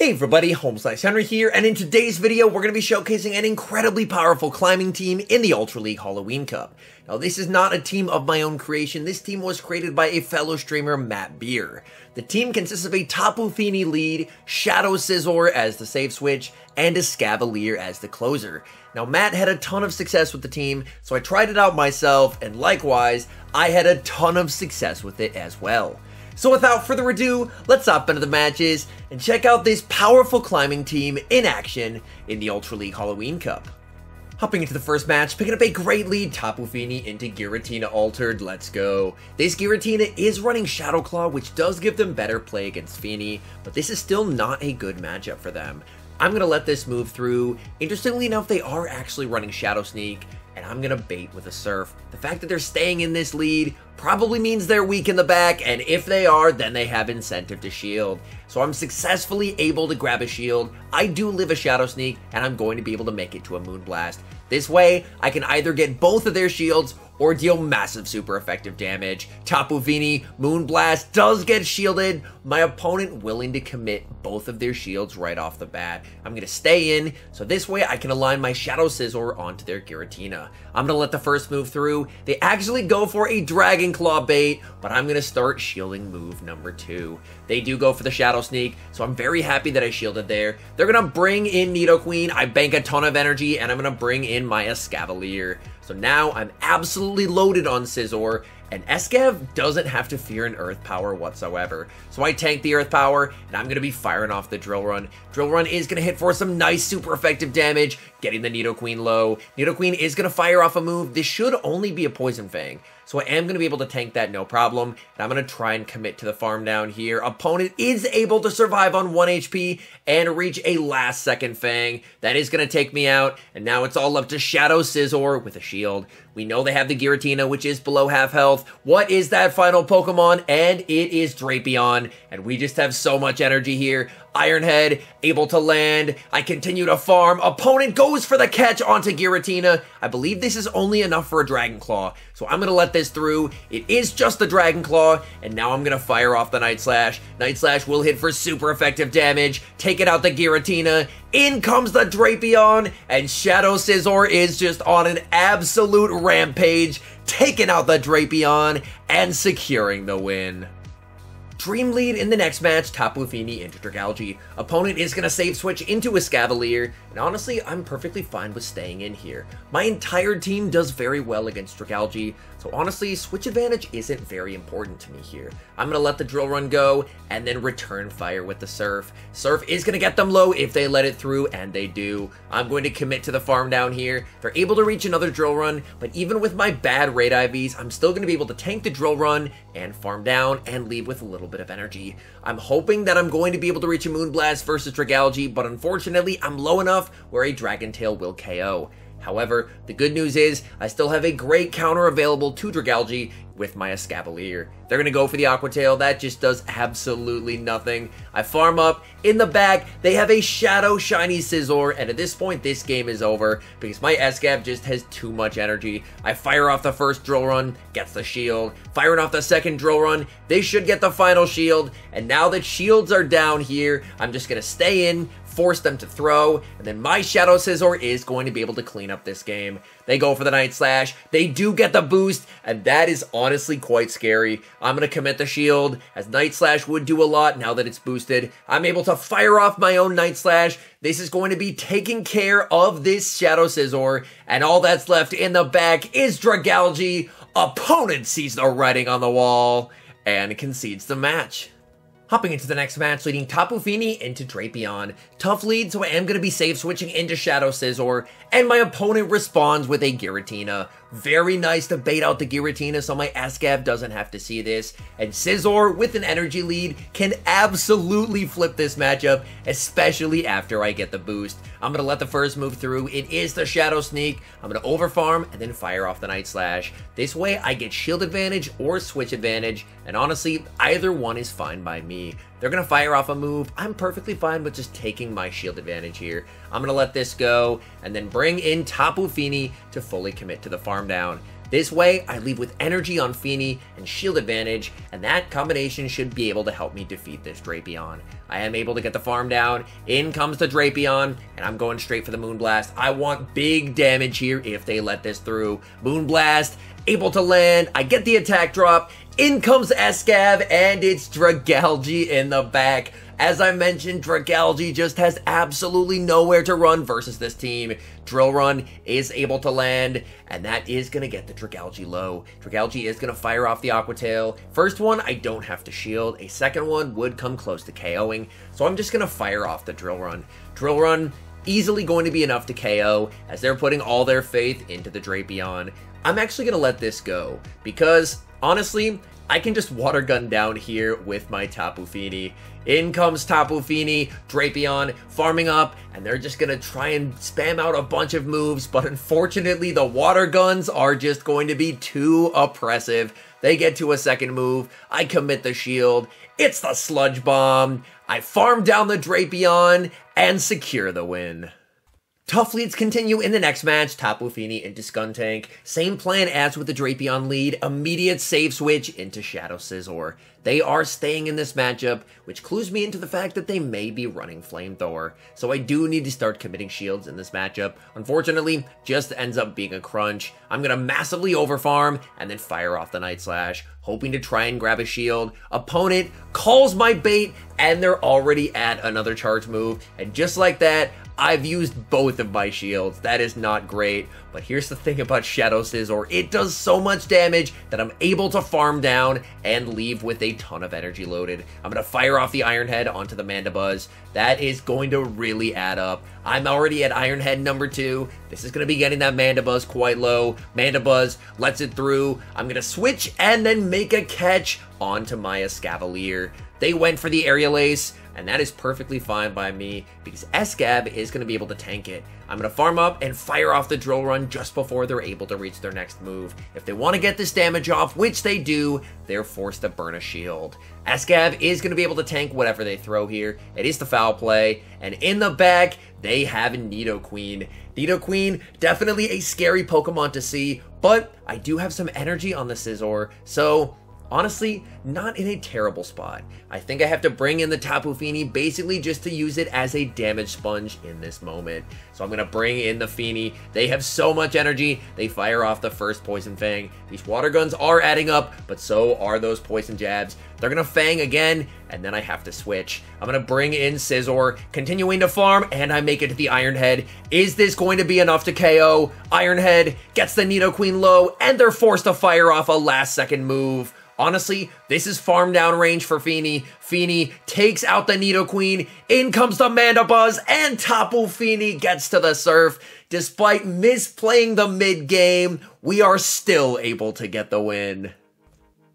Hey everybody, Home/Henry here, and in today's video we're going to be showcasing an incredibly powerful climbing team in the Ultra League Halloween Cup. Now this is not a team of my own creation, this team was created by a fellow streamer, Matt Beer. The team consists of a Tapu Fini lead, Shadow Scizor as the save switch, and Escavalier as the closer. Now Matt had a ton of success with the team, so I tried it out myself, and likewise, I had a ton of success with it as well. So without further ado, let's hop into the matches and check out this powerful climbing team in action in the Ultra League Halloween Cup. Hopping into the first match, picking up a great lead, Tapu Fini into Giratina Altered, let's go. This Giratina is running Shadow Claw, which does give them better play against Fini, but this is still not a good matchup for them. I'm going to let this move through. Interestingly enough, they are actually running Shadow Sneak, and I'm going to bait with a Surf. The fact that they're staying in this lead probably means they're weak in the back, and if they are, then they have incentive to shield. So I'm successfully able to grab a shield. I do live a Shadow Sneak, and I'm going to be able to make it to a Moonblast. This way, I can either get both of their shields or deal massive super effective damage. Tapu Fini, Moonblast does get shielded. My opponent willing to commit both of their shields right off the bat. I'm going to stay in, so this way I can align my Shadow Scizor onto their Giratina. I'm going to let the first move through. They actually go for a Dragon Claw bait, but I'm going to start shielding move number 2. They do go for the Shadow Sneak, so I'm very happy that I shielded there. They're going to bring in Nidoqueen. I bank a ton of energy, and I'm going to bring in my Escavalier. So now I'm absolutely loaded on Scizor, and Escav doesn't have to fear an Earth Power whatsoever. So I tank the Earth Power, and I'm going to be firing off the Drill Run. Drill Run is going to hit for some nice super effective damage, getting the Nidoqueen low. Nidoqueen is going to fire off a move. This should only be a Poison Fang, so I am going to be able to tank that no problem, and I'm going to try and commit to the farm down here. Opponent is able to survive on 1 HP and reach a last second Fang. That is going to take me out, and now it's all up to Shadow Scizor with a shield. We know they have the Giratina, which is below half health. What is that final Pokemon? And it is Drapion, and we just have so much energy here. Iron Head, able to land. I continue to farm. Opponent goes for the catch onto Giratina. I believe this is only enough for a Dragon Claw, so I'm going to let this through. It is just the Dragon Claw, and now I'm going to fire off the Night Slash. Night Slash will hit for super effective damage, taking out the Giratina. In comes the Drapion, and Shadow Scizor is just on an absolute rampage, taking out the Drapion and securing the win. Dream lead in the next match, Tapu Fini into Dragalge. Opponent is going to save switch into Escavalier, and honestly, I'm perfectly fine with staying in here. My entire team does very well against Dragalge, so honestly, switch advantage isn't very important to me here. I'm going to let the Drill Run go, and then return fire with the Surf. Surf is going to get them low if they let it through, and they do. I'm going to commit to the farm down here. They're able to reach another Drill Run, but even with my bad raid IVs, I'm still going to be able to tank the Drill Run, and farm down, and leave with a little bit of energy. I'm hoping that I'm going to be able to reach a Moonblast versus Dragalge, but unfortunately, I'm low enough where a Dragon Tail will KO. However, the good news is, I still have a great counter available to Dragalge with my Escavalier. They're going to go for the Aqua Tail. That just does absolutely nothing. I farm up. In the back, they have a Shadow Shiny Scizor, and at this point, this game is over because my Escav just has too much energy. I fire off the first Drill Run, gets the shield. Firing off the second Drill Run, they should get the final shield, and now that shields are down here, I'm just going to stay in, force them to throw, and then my Shadow Scizor is going to be able to clean up this game. They go for the Night Slash. They do get the boost, and that is honestly quite scary. I'm going to commit the shield, as Night Slash would do a lot now that it's boosted. I'm able to fire off my own Night Slash. This is going to be taking care of this Shadow Scizor, and all that's left in the back is Dragalge. Opponent sees the writing on the wall and concedes the match. Hopping into the next match, leading Tapu Fini into Drapion. Tough lead, so I am going to be save switching into Shadow Scizor, and my opponent responds with a Giratina. Very nice to bait out the Giratina so my Escav doesn't have to see this. And Scizor, with an energy lead, can absolutely flip this matchup, especially after I get the boost. I'm going to let the first move through. It is the Shadow Sneak. I'm going to overfarm and then fire off the Night Slash. This way, I get shield advantage or switch advantage, and honestly, either one is fine by me. They're going to fire off a move. I'm perfectly fine with just taking my shield advantage here. I'm going to let this go and then bring in Tapu Fini to fully commit to the farm down. This way, I leave with energy on Fini and shield advantage, and that combination should be able to help me defeat this Drapion. I am able to get the farm down, in comes the Drapion, and I'm going straight for the Moonblast. I want big damage here if they let this through. Moonblast, able to land, I get the attack drop, in comes Escab, and it's Dragalge in the back. As I mentioned, Dragalge just has absolutely nowhere to run versus this team. Drill Run is able to land, and that is going to get the Dragalge low. Dragalge is going to fire off the Aqua Tail. First one, I don't have to shield. A second one would come close to KOing, so I'm just going to fire off the Drill Run. Drill Run, easily going to be enough to KO, as they're putting all their faith into the Drapion. I'm actually going to let this go, because, honestly, I can just water gun down here with my Tapu Fini. In comes Tapu Fini, Drapion farming up, and they're just gonna try and spam out a bunch of moves, but unfortunately the water guns are just going to be too oppressive. They get to a second move, I commit the shield, it's the Sludge Bomb, I farm down the Drapion, and secure the win. Tough leads continue in the next match, Tapu Fini into Skuntank. Same plan as with the Drapion lead, immediate save switch into Shadow Scizor. They are staying in this matchup, which clues me into the fact that they may be running Flamethrower. So I do need to start committing shields in this matchup. Unfortunately, just ends up being a crunch. I'm going to massively overfarm and then fire off the Night Slash, hoping to try and grab a shield. Opponent calls my bait, and they're already at another charge move. And just like that, I've used both of my shields. That is not great, but here's the thing about Shadow Scizor. It does so much damage that I'm able to farm down and leave with a ton of energy loaded. I'm going to fire off the Iron Head onto the Mandibuzz. That is going to really add up. I'm already at Iron Head number 2. This is going to be getting that Mandibuzz quite low. Mandibuzz lets it through. I'm going to switch and then make a catch onto my Escavalier. They went for the Aerial Ace, and that is perfectly fine by me because Escab is going to be able to tank it. I'm going to farm up and fire off the Drill Run just before they're able to reach their next move. If they want to get this damage off, which they do, they're forced to burn a shield. Escab is going to be able to tank whatever they throw here. It is the foul play, and in the back, they have Nidoqueen. Nidoqueen, definitely a scary Pokemon to see, but I do have some energy on the Scizor, so honestly, not in a terrible spot. I think I have to bring in the Tapu Fini basically just to use it as a damage sponge in this moment. So I'm going to bring in the Fini. They have so much energy. They fire off the first Poison Fang. These water guns are adding up, but so are those Poison Jabs. They're going to Fang again, and then I have to switch. I'm going to bring in Scizor, continuing to farm, and I make it to the Iron Head. Is this going to be enough to KO? Iron Head gets the Nidoqueen low, and they're forced to fire off a last-second move. Honestly, this is farm down range for Fini. Fini takes out the Nidoqueen, in comes the Mandibuzz, and Tapu Fini gets to the Surf. Despite misplaying the mid-game, we are still able to get the win.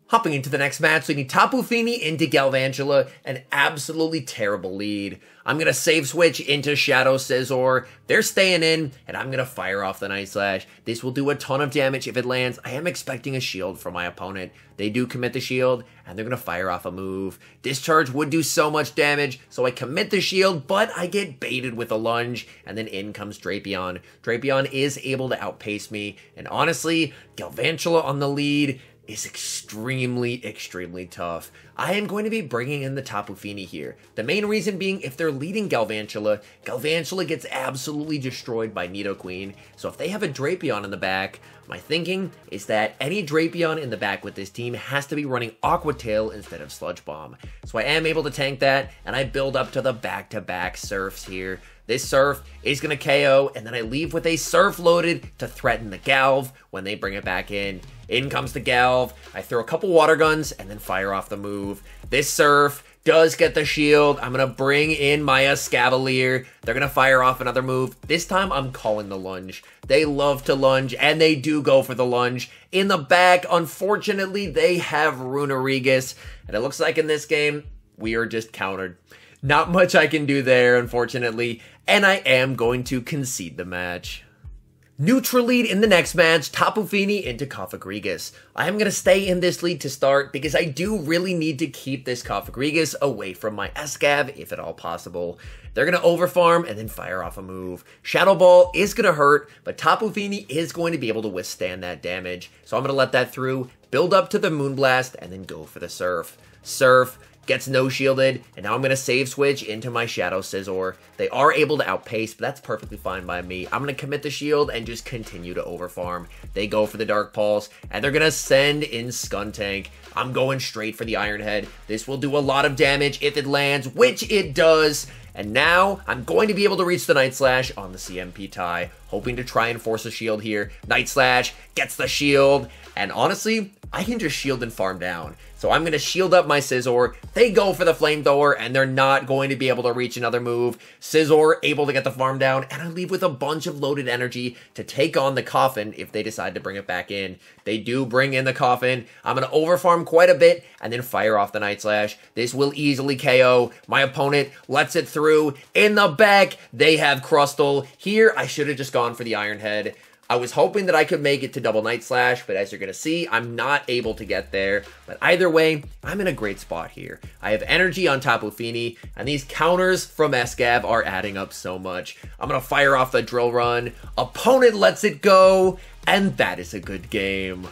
Hopping into the next match, we need Tapu Fini into Galvantula, an absolutely terrible lead. I'm going to save switch into Shadow Scizor. They're staying in, and I'm going to fire off the Night Slash. This will do a ton of damage if it lands. I am expecting a shield from my opponent. They do commit the shield, and they're going to fire off a move. Discharge would do so much damage, so I commit the shield, but I get baited with a lunge, and then in comes Drapion. Drapion is able to outpace me, and honestly, Galvantula on the lead is extremely, extremely tough. I am going to be bringing in the Tapu Fini here. The main reason being, if they're leading Galvantula, Galvantula gets absolutely destroyed by Nidoqueen. So if they have a Drapion in the back, my thinking is that any Drapion in the back with this team has to be running Aqua Tail instead of Sludge Bomb. So I am able to tank that, and I build up to the back-to-back Surfs here. This Surf is going to KO, and then I leave with a Surf loaded to threaten the Galv when they bring it back in. In comes the Galv. I throw a couple water guns and then fire off the move. This Surf does get the shield. I'm going to bring in my Escavalier. They're going to fire off another move. This time I'm calling the lunge. They love to lunge, and they do go for the lunge. In the back, unfortunately, they have Runerigus, and it looks like in this game, we are just countered. Not much I can do there, unfortunately, and I am going to concede the match. Neutral lead in the next match, Tapu Fini into Cofagrigus. I am going to stay in this lead to start because I do really need to keep this Cofagrigus away from my Escav if at all possible. They're going to overfarm and then fire off a move. Shadow Ball is going to hurt, but Tapu Fini is going to be able to withstand that damage. So I'm going to let that through, build up to the Moonblast, and then go for the Surf. Surf gets no-shielded, and now I'm going to save switch into my Shadow Scizor. They are able to outpace, but that's perfectly fine by me. I'm going to commit the shield and just continue to overfarm. They go for the Dark Pulse, and they're going to send in Skuntank. I'm going straight for the Iron Head. This will do a lot of damage if it lands, which it does. And now, I'm going to be able to reach the Night Slash on the CMP tie, hoping to try and force a shield here. Night Slash gets the shield, and honestly, I can just shield and farm down. So I'm going to shield up my Scizor. They go for the Flamethrower, and they're not going to be able to reach another move. Scizor able to get the farm down, and I leave with a bunch of loaded energy to take on the Coffin if they decide to bring it back in. They do bring in the Coffin. I'm going to overfarm quite a bit, and then fire off the Night Slash. This will easily KO. My opponent lets it through. In the back, they have Crustle. Here, I should have just gone for the Iron Head. I was hoping that I could make it to double Night Slash, but as you're going to see, I'm not able to get there. But either way, I'm in a great spot here. I have energy on Tapu Fini, and these counters from Escav are adding up so much. I'm going to fire off the Drill Run. Opponent lets it go, and that is a good game.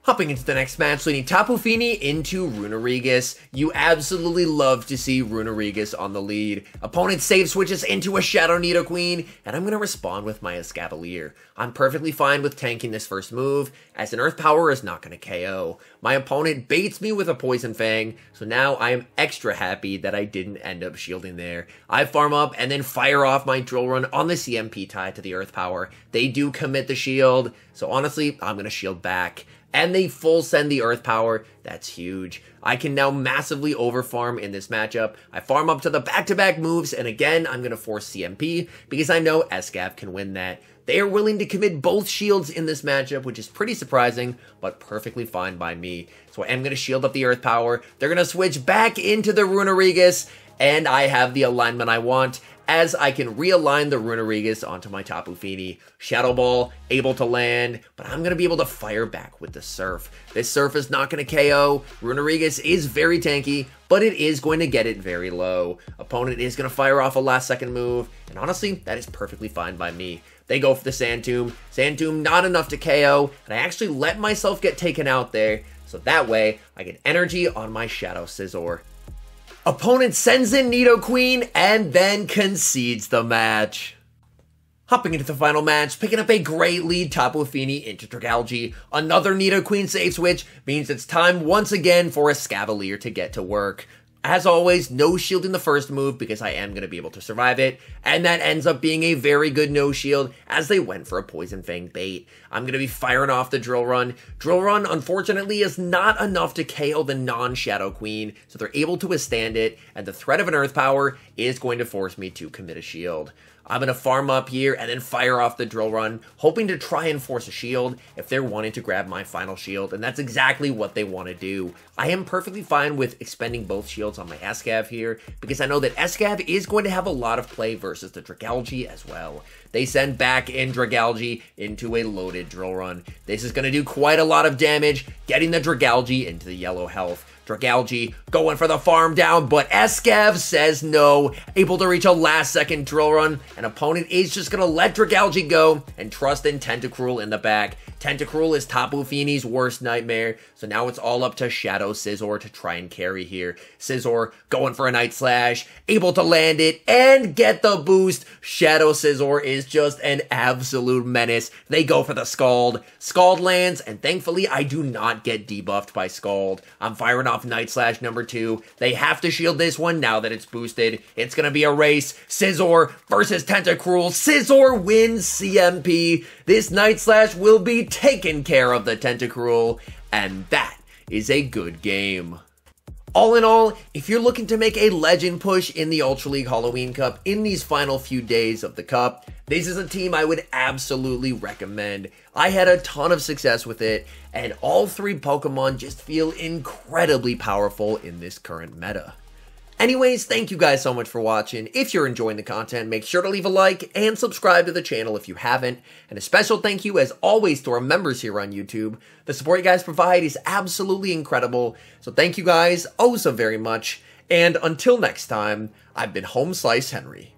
Hopping into the next match, leading Tapu Fini into Runerigus. You absolutely love to see Runerigus on the lead. Opponent save switches into a Shadow Nidoqueen, and I'm going to respond with my Escavalier. I'm perfectly fine with tanking this first move, as an Earth Power is not going to KO. My opponent baits me with a Poison Fang, so now I am extra happy that I didn't end up shielding there. I farm up and then fire off my Drill Run on the CMP tie to the Earth Power. They do commit the shield, so honestly, I'm going to shield back. And they full send the Earth Power. That's huge. I can now massively overfarm in this matchup. I farm up to the back-to-back moves, and again, I'm going to force CMP because I know Escav can win that. They are willing to commit both shields in this matchup, which is pretty surprising, but perfectly fine by me. So I am going to shield up the Earth Power. They're going to switch back into the Runerigus, and I have the alignment I want, as I can realign the Runerigus onto my Tapu Fini. Shadow Ball, able to land, but I'm going to be able to fire back with the Surf. This Surf is not going to KO. Runerigus is very tanky, but it is going to get it very low. Opponent is going to fire off a last second move, and honestly, that is perfectly fine by me. They go for the Sand Tomb. Sand Tomb not enough to KO, and I actually let myself get taken out there, so that way I get energy on my Shadow Scizor. Opponent sends in Nidoqueen and then concedes the match. Hopping into the final match, picking up a great lead, Tapu Fini into Dragalge. Another Nidoqueen save switch means it's time once again for Escavalier to get to work. As always, no shielding the first move because I am going to be able to survive it, and that ends up being a very good no shield as they went for a Poison Fang bait. I'm going to be firing off the Drill Run. Drill Run, unfortunately, is not enough to KO the non-Shadow Queen, so they're able to withstand it, and the threat of an Earth Power is going to force me to commit a shield. I'm going to farm up here and then fire off the Drill Run, hoping to try and force a shield if they're wanting to grab my final shield, and that's exactly what they want to do. I am perfectly fine with expending both shields on my Escav here, because I know that Escav is going to have a lot of play versus the Dragalge as well. They send back in Dragalge into a loaded Drill Run. This is going to do quite a lot of damage, getting the Dragalge into the yellow health. Dragalge going for the farm down, but Escav says no, able to reach a last second Drill Run. An opponent is just going to let Dragalge go and trust in Tentacruel in the back. Tentacruel is Tapu Fini's worst nightmare, so now it's all up to Shadow Scizor to try and carry here. Scizor going for a Night Slash, able to land it and get the boost. Shadow Scizor is just an absolute menace. They go for the Scald. Scald lands, and thankfully I do not get debuffed by Scald. I'm firing off Night Slash number 2. They have to shield this one now that it's boosted. It's going to be a race. Scizor versus Tentacruel. Scizor wins CMP. This Night Slash will be taken care of the Tentacruel, and that is a good game. All in all, if you're looking to make a legend push in the Ultra League Halloween Cup in these final few days of the Cup, this is a team I would absolutely recommend. I had a ton of success with it, and all 3 Pokemon just feel incredibly powerful in this current meta. Anyways, thank you guys so much for watching. If you're enjoying the content, make sure to leave a like and subscribe to the channel if you haven't. And a special thank you, as always, to our members here on YouTube. The support you guys provide is absolutely incredible. So thank you guys oh so very much. And until next time, I've been Home Slice Henry.